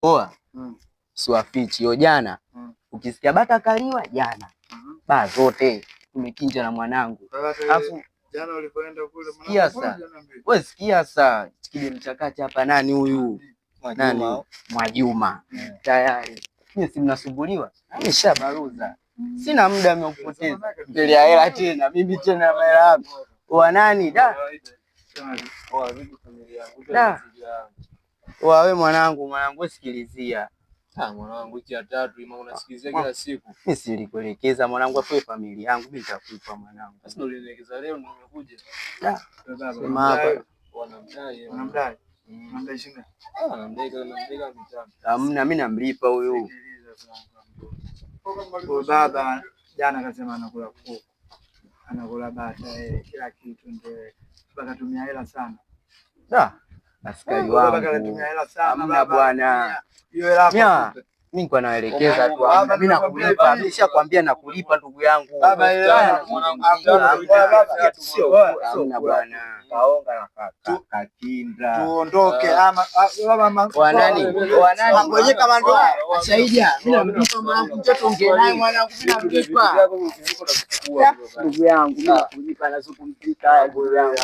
Poa. Siwafichi yo jana. Ukisikia bata kaliwa jana. Baa zote tumekinja na mwanangu. Alafu jana ulipoenda kule wewe sikia saa kile mchakati hapa nani huyu? Nani? Mwajuma. Tayari. Mimi si mnasumbuliwa. Nimeshabaruza. Sina muda nimekupoteza. Mbele ya hela tena. Mimi tena hela yako. Wa nani? Da. Da. Wewe mwanangu sikilizia. Mwanangu wiki ya 3 ima unasikilizia kila siku. Mimi silikuelekeza mwanangu afu familia yangu mimi nitakupa mwanangu. Sasa ndio ulielekeza leo ndio umekuja. Sema hapa wanamdai. Wanamdai shinga. Anamdai mitano. Hamna, mimi namlipa huyo. Kwa baba jana akasema anakula kuku. Anakula bata kila kitu ndio. Bakatumia hela sana. Da. Askari wangu. Bakatumia hela sana. Hamna bwana. Hiyo hela mimi niko naelekeza tu. Mimi nakulipa. Nimeshakwambia nakulipa ndugu yangu. Baba ile hamna bwana. Kaonga na kakinda. Tuondoke ama baba wa nani? Ngoje kama ndo Shahida. Mimi namlipa mwanangu mtoto ongea naye mwanangu mimi namlipa. Ndugu yangu mimi nakulipa na supu mpika ndugu yangu.